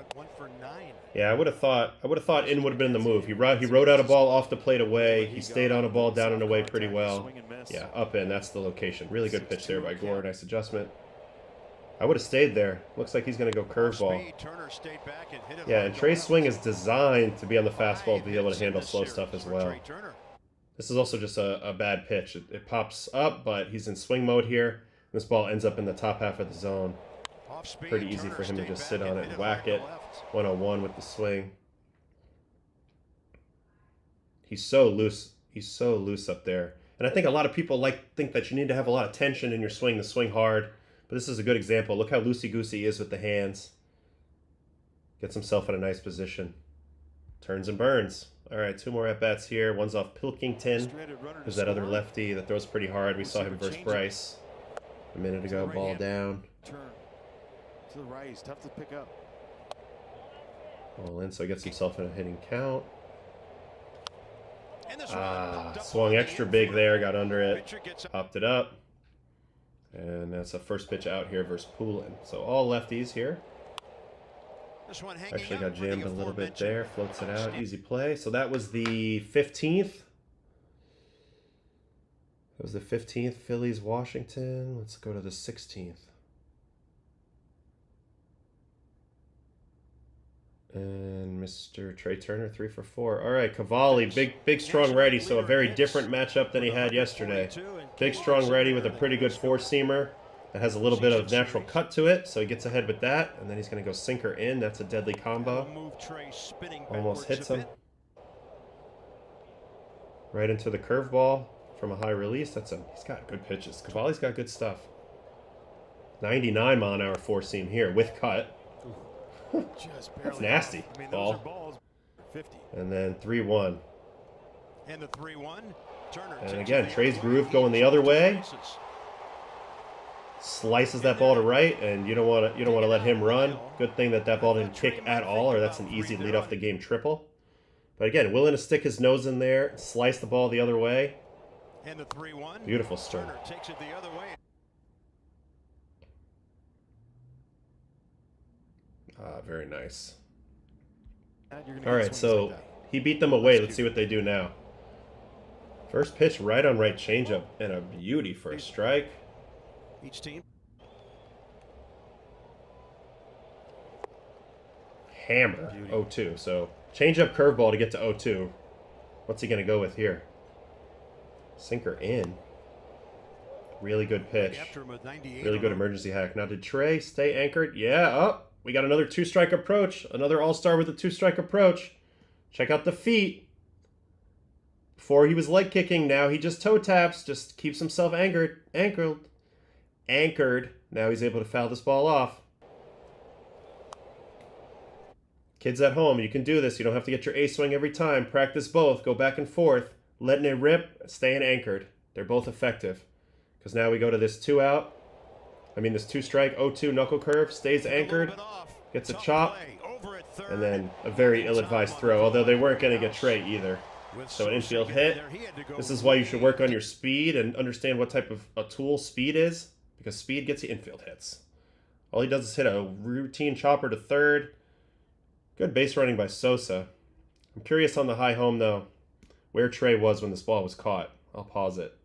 Yeah, I would have thought in would have been the move. He rode out a ball off the plate away. He stayed on a ball down and away pretty well. Yeah, up in. That's the location. Really good pitch there by Gore. Nice adjustment. I would have stayed there. Looks like he's going to go curveball. Yeah, and Trea's swing is designed to be on the fastball to be able to handle slow stuff as well. This is also just a bad pitch. It pops up, but he's in swing mode here. This ball ends up in the top half of the zone. Pretty easy for him to just sit on it and whack it. 101 with the swing. He's so loose. He's so loose up there. And I think a lot of people think that you need to have a lot of tension in your swing to swing hard. But this is a good example. Look how loosey-goosey he is with the hands. Gets himself in a nice position. Turns and burns. All right, 2 more at-bats here. One's off Pilkington. There's that other lefty that throws pretty hard. We saw him versus Bryce a minute ago. Ball down. Turn to the right. He's tough to pick up. Ball in, so he gets himself in a hitting count. Swung extra big there. Got under it. Popped it up. And that's a first pitch out here versus Poulin. So all lefties here. Actually got jammed a little bit there. Floats it out. Easy play. So that was the 15th. That was the 15th. Phillies, Washington. Let's go to the 16th. And Mr. Trea Turner, 3 for 4. All right, Cavalli, big strong righty. So a very different matchup than he had yesterday. Big strong righty with a pretty good four-seamer. That has a little bit of natural cut to it, so he gets ahead with that, and then he's going to go sinker in. That's a deadly combo. Almost hits him. Right into the curveball from a high release. He's got good pitches. Cavalli's got good stuff. 99 mile an hour four seam here with cut. That's nasty. Ball. And then 3-1. And the 3-1. Turner. And again, Trea's groove going the other way. Slices that ball to right, and you don't want to let him run. Good thing that ball didn't kick at all, or that's an easy lead off the game triple. But again, willing to stick his nose in there, slice the ball the other way. And the 3-1. Beautiful start. Turner takes it the other way. Very nice. You're gonna All get right, swings so like that. he beat them away. Let's see what they do now. First pitch, right on right changeup, and a beauty for a strike. Each team. Hammer, Beauty. 0-2. So changeup curveball to get to 0-2. What's he going to go with here? Sinker in. Really good pitch. After him with 98 Really on good him. emergency hack. Now, did Trey stay anchored? Yeah, up. We got another two-strike approach. Another all-star with a two-strike approach. Check out the feet. Before he was leg kicking. Now he just toe taps. Just keeps himself anchored. Anchored. Now he's able to foul this ball off. Kids at home, you can do this. You don't have to get your A swing every time. Practice both. Go back and forth. Letting it rip. Staying anchored. They're both effective. Because now we go to this this two-strike, 0-2 knuckle curve. Stays anchored. Gets a chop. And then a very ill-advised throw. Although they weren't going to get Trey either. So an infield hit. This is why you should work on your speed and understand what type of a tool speed is. Because speed gets you infield hits. All he does is hit a routine chopper to third. Good base running by Sosa. I'm curious on the high home, though, where Trey was when this ball was caught. I'll pause it.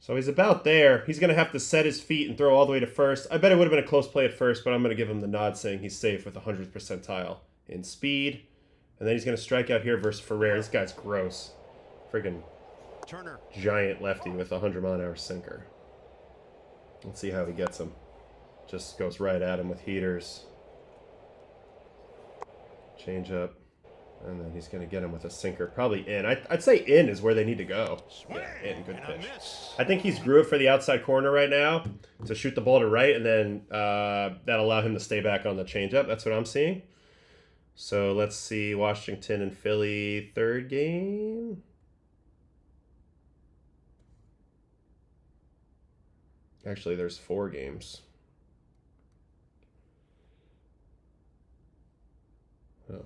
So he's about there. He's going to have to set his feet and throw all the way to first. I bet it would have been a close play at first, but I'm going to give him the nod saying he's safe with 100th percentile in speed. And then he's going to strike out here versus Ferrer. This guy's gross. Friggin' Turner. giant lefty with a 100-mile-an-hour sinker. Let's see how he gets him. Just goes right at him with heaters. Change up. And then he's going to get him with a sinker. Probably in. I'd say in is where they need to go. Yeah, in. Good pitch. I think he's grooved for the outside corner right now to shoot the ball to right, and then that'll allow him to stay back on the changeup. That's what I'm seeing. So let's see Washington and Philly third game. Actually, there's 4 games. Oh.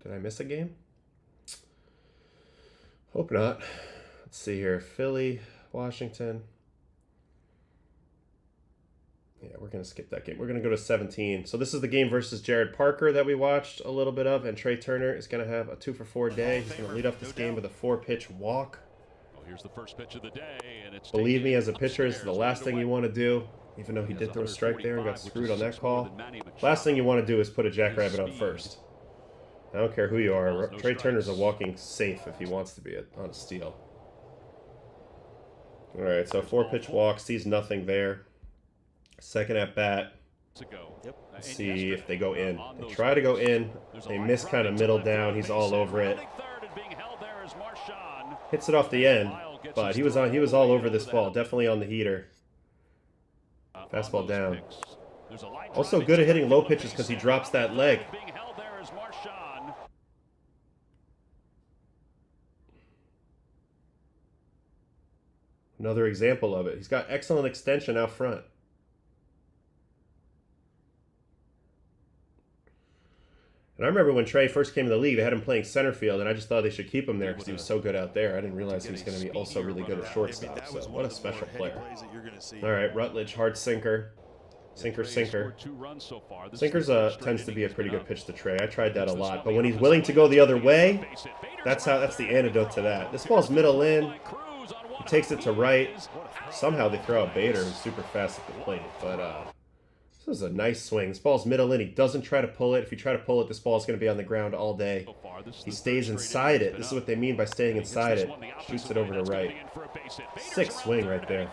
Did I miss a game? Hope not. Let's see here. Philly, Washington. Yeah, we're going to skip that game. We're going to go to 17. So this is the game versus Jared Parker that we watched a little bit of, and Trea Turner is going to have a 2-for-4 day. He's going to lead off this game with a 4-pitch walk. Here's the first pitch of the day, and it's Believe me, as a pitcher, it's the last thing you want to do, even though he did throw a strike there and got screwed on that call. Last thing you want to do is put a jackrabbit on first. I don't care who you are. Trea Turner's a walking safe if he wants to be on a steal. All right, so 4-pitch walk, sees nothing there. Second at bat. See if they go in. They try to go in. They miss kind of middle down. He's all over it. Hits it off the end, but he was all over this ball. Definitely on the heater. Fastball down. Also good at hitting low pitches because he drops that leg. Another example of it. He's got excellent extension out front. And I remember when Trey first came to the league, they had him playing center field, and I just thought they should keep him there because he was so good out there. I didn't realize he was going to be also really good at shortstop. So what a special player. All right, Rutledge, hard sinker. Sinker. Sinkers tends to be a pretty good pitch to Trey. I tried that a lot. But when he's willing to go the other way, that's the antidote to that. This ball's middle in. He takes it to right. Somehow they throw out Bader, who's super fast at the plate. But this is a nice swing. This ball's middle in. He doesn't try to pull it. If you try to pull it, this ball's going to be on the ground all day. He stays inside it. This is what they mean by staying inside it. Shoots it over to right. Sick swing right there.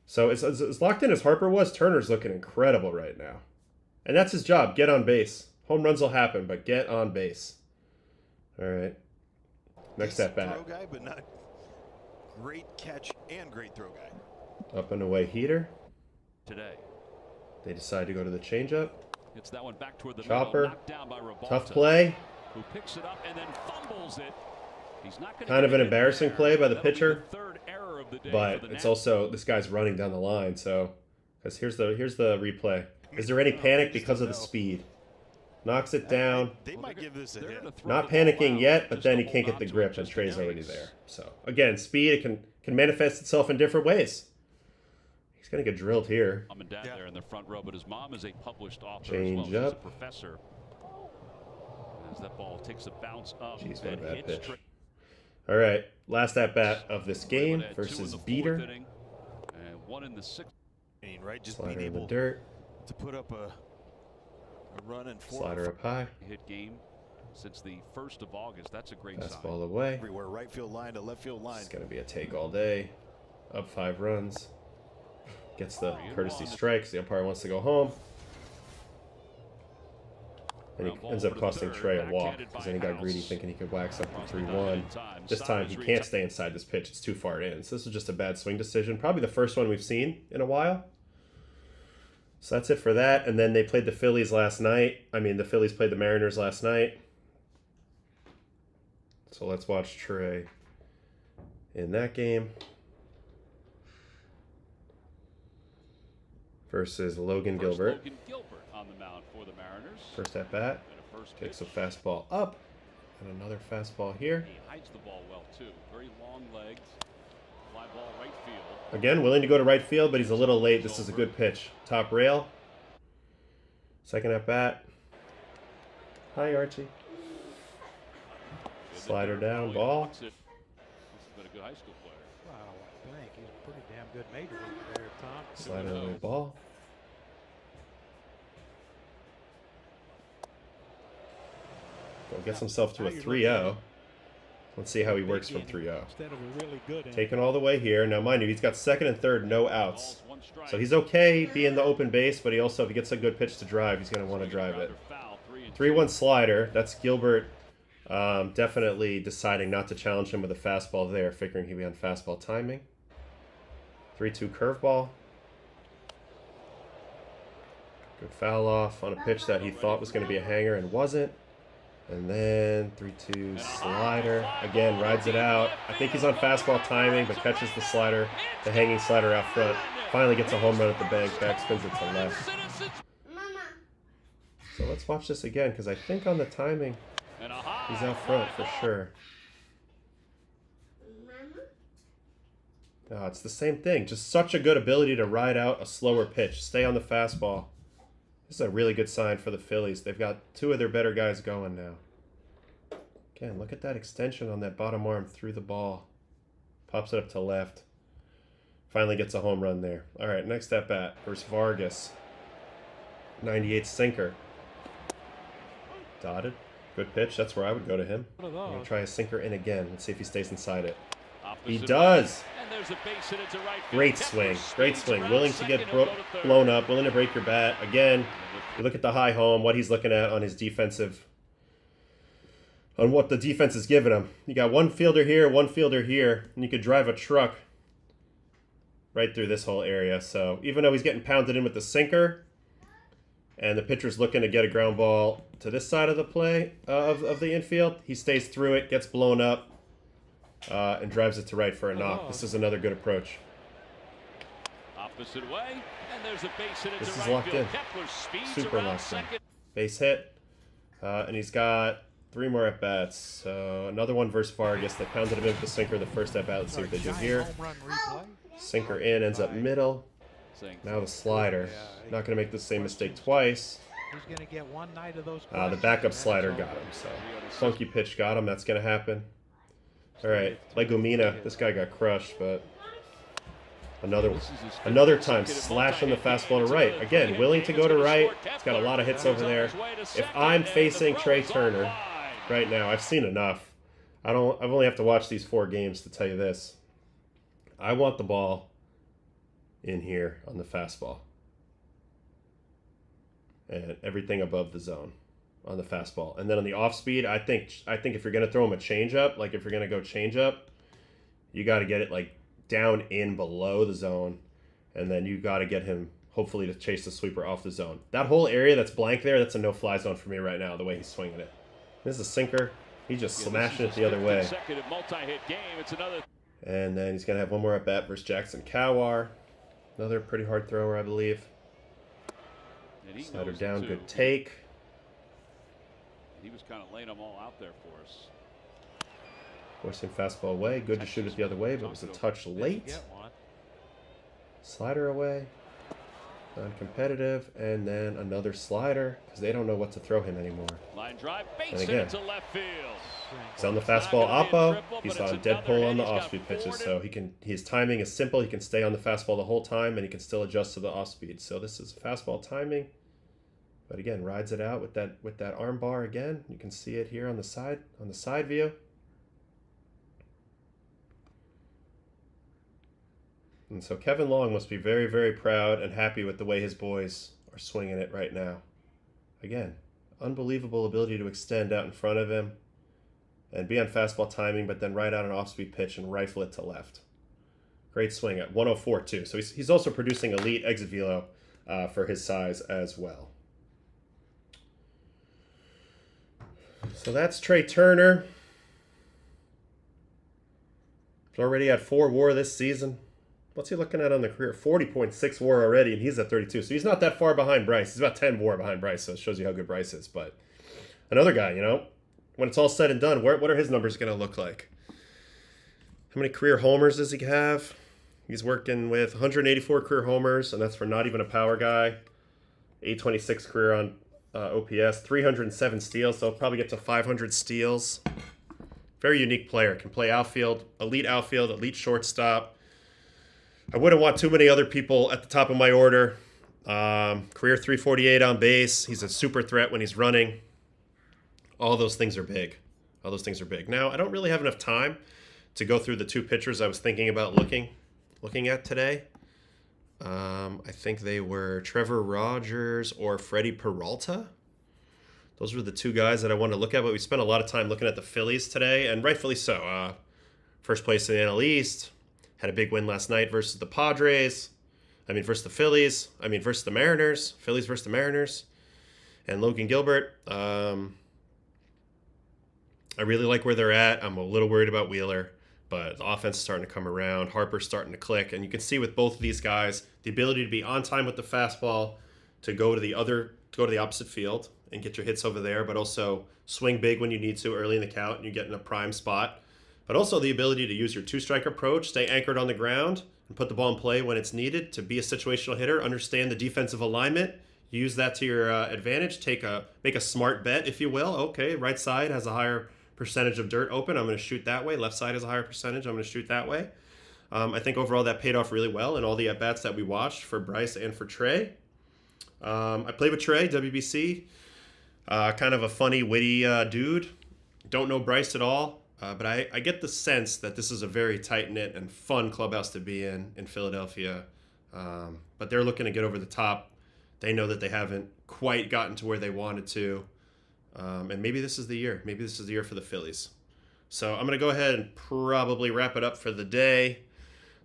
So as locked in as Harper was, Turner's looking incredible right now. And that's his job. Get on base. Home runs will happen, but get on base. All right. Next at bat. Throw guy, but not great catch and great throw guy. Up and away heater. Today. They decide to go to the changeup. It's that one back toward the Chopper. middle, knocked down by Revolta, Tough play. who picks it up and then fumbles it. He's not gonna Kind of get an it embarrassing there. play by the That'll be pitcher. third error of the day But for the it's Nats. also, this guy's running down the line. So, because here's the replay. Is there any panic because of the speed? Knocks it down. They might give this a hit. Not panicking yet, but then he can't get the grip, and Trea's already there. So again, speed can manifest itself in different ways. He's gonna get drilled here. Mom and dad there in the front row, but his mom is a published author Change as well. She's up. a professor. As that ball takes a bounce up. Jeez, what a and bad hits pitch. All right, last at bat of this game versus Beater. And 1 in the 6th. Right, just Slider being in the able dirt. to put up a run and four. Slider up high. Hit game since the 1st of August. That's a great Fastball sign. away. Everywhere, right field line to left field line. It's gonna be a take all day. Up 5 runs. Gets the courtesy strikes. The umpire wants to go home. And he ends up costing Trea a walk because then he got greedy thinking he could whack something 3-1. This time he can't stay inside this pitch. It's too far in. So this is just a bad swing decision. Probably the first one we've seen in a while. So that's it for that. And then they played the Phillies last night. I mean, the Phillies played the Mariners last night. So let's watch Trea in that game. Versus Logan Gilbert. Logan Gilbert on the mound for the Mariners. First at bat. And a first Kicks a pitch. fastball up. And another fastball here. He hides the ball well too. Very long legs. Fly ball right field. Again, willing to go to right field, but he's a little late. This is a good pitch. Top rail. Second at bat. Hi, Archie. Slider down, ball. This has been a good high school player. Wow, I think he's a pretty damn good major league player, Tom. Slider away ball. Well, gets himself to a 3-0. Let's see how he works from 3-0. Instead of a really good inning. Taken all the way here. Now, mind you, he's got second and third, no outs. So he's okay being the open base, but he also, if he gets a good pitch to drive, he's going to want to drive it. 3-1 slider. That's Gilbert definitely deciding not to challenge him with a fastball there, figuring he'd be on fastball timing. 3-2 curveball. Good foul off on a pitch that he thought was going to be a hanger and wasn't. And then 3-2 slider. Again, rides it out. I think he's on fastball timing, but catches the slider, the hanging slider out front. Finally gets a home run at the bank, backspins it to left. So let's watch this again, because I think on the timing, he's out front for sure. Oh, it's the same thing. Just such a good ability to ride out a slower pitch. Stay on the fastball. This is a really good sign for the Phillies. They've got 2 of their better guys going now. Again, look at that extension on that bottom arm through the ball. Pops it up to left. Finally gets a home run there. All right, next at bat versus Vargas. 98 sinker. Dotted. Good pitch. That's where I would go to him. I'm going to try a sinker in again. Let's see if he stays inside it. He does. Great swing. Great swing. Willing to get blown up. Willing to break your bat. Again, you look at the high home, what he's looking at on his defensive, on what the defense is giving him. You got one fielder here, and you could drive a truck right through this whole area. So even though he's getting pounded in with the sinker, and the pitcher's looking to get a ground ball to this side of the play of the infield, he stays through it, gets blown up, and drives it to right for a knock. This is another good approach. Opposite way, and there's a base hit. This is locked in. Super locked in. Base hit. And he's got 3 more at-bats. So another one versus Vargas. They pounded him in with the sinker the first at-bat. Let's see what they do here. Sinker in, ends up middle. Now the slider. Not going to make the same mistake twice. He's going to get one night of those. The backup slider got him. So funky pitch got him. That's going to happen. All right, Legumina. This guy got crushed, but another time slashing the fastball to right. Again, willing to go to right. He's got a lot of hits over there. If I'm facing Trea Turner right now, I've seen enough. I've only have to watch these 4 games to tell you this. I want the ball in here on the fastball. And everything above the zone on the fastball. And then on the off speed, I think if you're going to throw him a changeup, like if you're going to go changeup, you got to get it like down in below the zone, and then you got to get him hopefully to chase the sweeper off the zone. That whole area that's blank there, that's a no-fly zone for me right now, the way he's swinging it. This is a sinker. He's just smashing it the other way. And then he's going to have one more at-bat versus Jackson Kowar. Another pretty hard thrower, I believe. And he Slider knows down, too. good take. He was kind of laying them all out there for us. Forcing fastball away. Good to shoot it the other way, but it was a touch late. Get one. Slider away. Non-competitive. And then another slider because they don't know what to throw him anymore. Line drive, base And hit again, it to left field. he's on the It's not fastball gonna be a oppo. triple, He's but on it's dead pull another on the hit. He's got off-speed pitches, forward so his timing is simple. He can stay on the fastball the whole time, and he can still adjust to the off-speed. So this is fastball timing. But again, rides it out with that arm bar again. You can see it here on the side view. And so Kevin Long must be very, very proud and happy with the way his boys are swinging it right now. Again, unbelievable ability to extend out in front of him and be on fastball timing, but then ride out an off-speed pitch and rifle it to left. Great swing at 104 too. So he's also producing elite exit velo for his size as well. So that's Trea Turner. He's already had 4 WAR this season. What's he looking at on the career? 40.6 WAR already, and he's at 32. So he's not that far behind Bryce. He's about 10 WAR behind Bryce, so it shows you how good Bryce is. But another guy, when it's all said and done, what are his numbers going to look like? How many career homers does he have? He's working with 184 career homers, and that's for not even a power guy. 826 career on OPS, 307 steals, so he'll probably get to 500 steals. Very unique player. Can play outfield, elite shortstop. I wouldn't want too many other people at the top of my order. Career 348 on base. He's a super threat when he's running. All those things are big. Now, I don't really have enough time to go through the 2 pitchers I was thinking about looking at today. I think they were Trevor Rogers or Freddie Peralta. Those were the 2 guys that I wanted to look at, but we spent a lot of time looking at the Phillies today, and rightfully so. First place in the NL East. Had a big win last night versus the Phillies. Versus the Mariners. Phillies versus the Mariners. And Logan Gilbert. I really like where they're at. I'm a little worried about Wheeler, but the offense is starting to come around. Harper's starting to click. And you can see with both of these guys, the ability to be on time with the fastball, to go to the opposite field and get your hits over there, but also swing big when you need to early in the count and you get in a prime spot. But also the ability to use your 2-strike approach, stay anchored on the ground, and put the ball in play when it's needed to be a situational hitter, understand the defensive alignment, use that to your advantage, make a smart bet, if you will. Okay, right side has a higher percentage of dirt open. I'm going to shoot that way. Left side has a higher percentage. I'm going to shoot that way. I think overall that paid off really well in all the at-bats that we watched for Bryce and for Trea. I played with Trea, WBC. Kind of a funny, witty dude. Don't know Bryce at all. But I get the sense that this is a very tight-knit and fun clubhouse to be in Philadelphia. But they're looking to get over the top. They know that they haven't quite gotten to where they wanted to. And maybe this is the year. Maybe this is the year for the Phillies. So I'm going to go ahead and probably wrap it up for the day.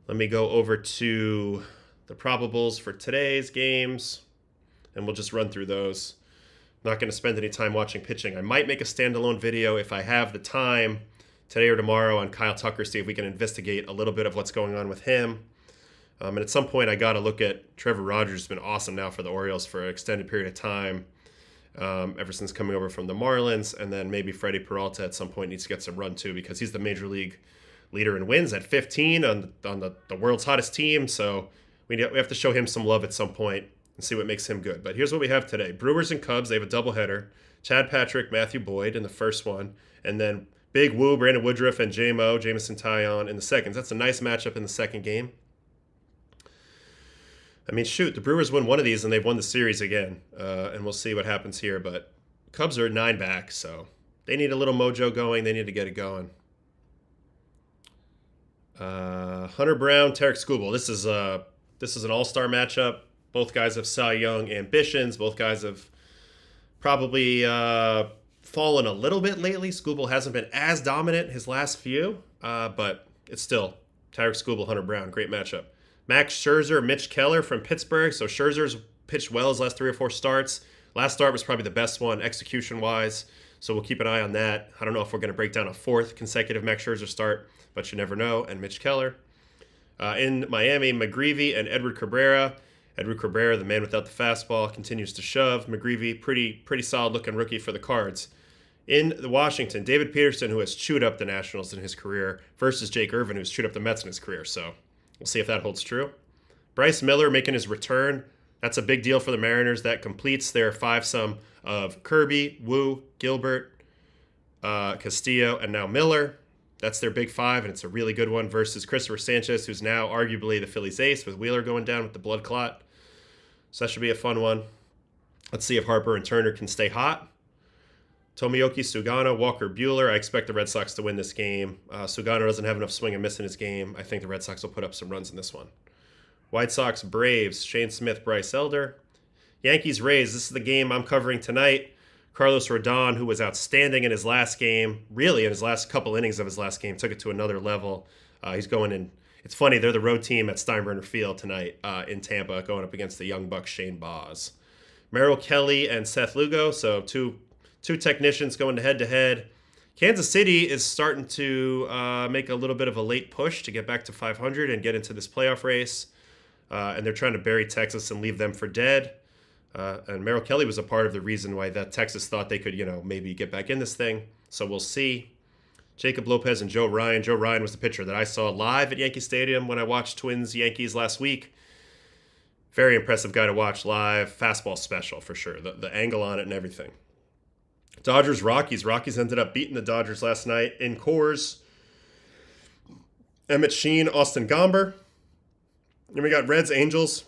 Let me go over to the probables for today's games, and we'll just run through those. Not going to spend any time watching pitching. I might make a standalone video if I have the time today or tomorrow on Kyle Tucker, see if we can investigate a little bit of what's going on with him. And at some point, I got to look at Trevor Rogers. Has been awesome now for the Orioles for an extended period of time, ever since coming over from the Marlins. And then maybe Freddie Peralta at some point needs to get some run too, because he's the major league leader in wins at 15 on the world's hottest team. So we have to show him some love at some point and see what makes him good. But here's what we have today. Brewers and Cubs, they have a doubleheader. Chad Patrick, Matthew Boyd in the first one. And then Big Woo, Brandon Woodruff, and Jamison Taillon in the seconds. That's a nice matchup in the second game. I mean, shoot, the Brewers win one of these and they've won the series again. And we'll see what happens here. But Cubs are 9 back, so they need a little mojo going. They need to get it going. Hunter Brown, Tarek Skubal. This is an all-star matchup. Both guys have Cy Young ambitions. Both guys have probably fallen a little bit lately. Skubal hasn't been as dominant his last few, but it's still Tarek Skubal, Hunter Brown. Great matchup. Max Scherzer, Mitch Keller from Pittsburgh. So Scherzer's pitched well his last 3 or 4 starts. Last start was probably the best one execution-wise, so we'll keep an eye on that. I don't know if we're going to break down a 4th consecutive Max Scherzer start, but you never know. And Mitch Keller. In Miami, McGreevy and Edward Cabrera. Edward Cabrera, the man without the fastball, continues to shove. McGreevy, pretty solid looking rookie for the Cards. In the Washington, David Peterson, who has chewed up the Nationals in his career, versus Jake Irvin, who's chewed up the Mets in his career. So we'll see if that holds true. Bryce Miller making his return. That's a big deal for the Mariners. That completes their five-some of Kirby, Wu, Gilbert, Castillo, and now Miller. That's their big five, and it's a really good one versus Christopher Sanchez, who's now arguably the Phillies' ace with Wheeler going down with the blood clot. So that should be a fun one. Let's see if Harper and Turner can stay hot. Tomoyoki, Sugano, Walker, Buehler. I expect the Red Sox to win this game. Sugano doesn't have enough swing and miss in his game. I think the Red Sox will put up some runs in this one. White Sox, Braves, Shane Smith, Bryce Elder. Yankees, Rays. This is the game I'm covering tonight. Carlos Rodon, who was outstanding in his last game, really in his last couple innings of his last game, took it to another level. He's going in. It's funny, they're the road team at Steinbrenner Field tonight in Tampa, going up against the young buck Shane Baz. Merrill Kelly and Seth Lugo, so two technicians going head-to-head. Kansas City is starting to make a little bit of a late push to get back to 500 and get into this playoff race. And they're trying to bury Texas and leave them for dead. And Merrill Kelly was a part of the reason why that Texas thought they could, maybe get back in this thing. So we'll see. Jacob Lopez and Joe Ryan. Joe Ryan was the pitcher that I saw live at Yankee Stadium when I watched Twins-Yankees last week. Very impressive guy to watch live. Fastball special for sure. The angle on it and everything. Dodgers-Rockies. Rockies ended up beating the Dodgers last night in Coors. Emmett Sheen, Austin Gomber. Then we got Reds-Angels.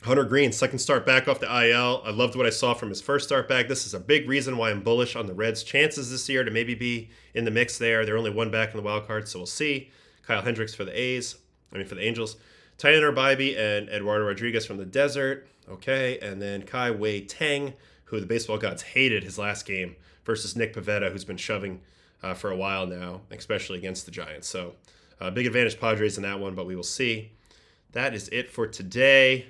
Hunter Green, second start back off the IL. I loved what I saw from his first start back. This is a big reason why I'm bullish on the Reds' chances this year to maybe be in the mix there. They're only one back in the wild card, so we'll see. Kyle Hendricks for the Angels. Tanner Bybee and Eduardo Rodriguez from the Desert. Okay, and then Kai Wei Teng, who the baseball gods hated his last game, versus Nick Pivetta, who's been shoving for a while now, especially against the Giants. So big advantage Padres in that one, but we will see. That is it for today.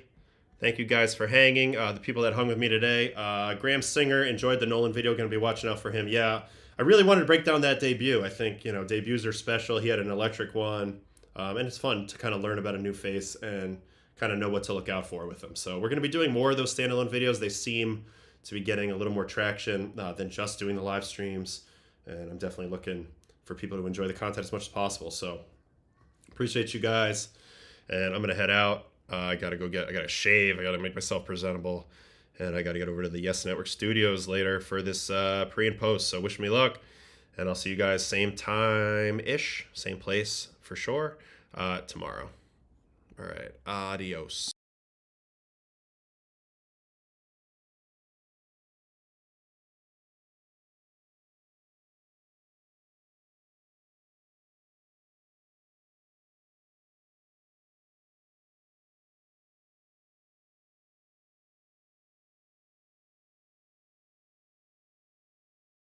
Thank you guys for hanging. The people that hung with me today. Graham Singer, enjoyed the Nolan video. Going to be watching out for him. Yeah, I really wanted to break down that debut. I think, debuts are special. He had an electric one. And it's fun to kind of learn about a new face and kind of know what to look out for with them. So we're going to be doing more of those standalone videos. They seem to be getting a little more traction than just doing the live streams. And I'm definitely looking for people to enjoy the content as much as possible. So appreciate you guys. And I'm going to head out. I got to shave. I got to make myself presentable. And I got to get over to the Yes Network studios later for this pre and post. So wish me luck. And I'll see you guys same time-ish, same place for sure, tomorrow. All right. Adios.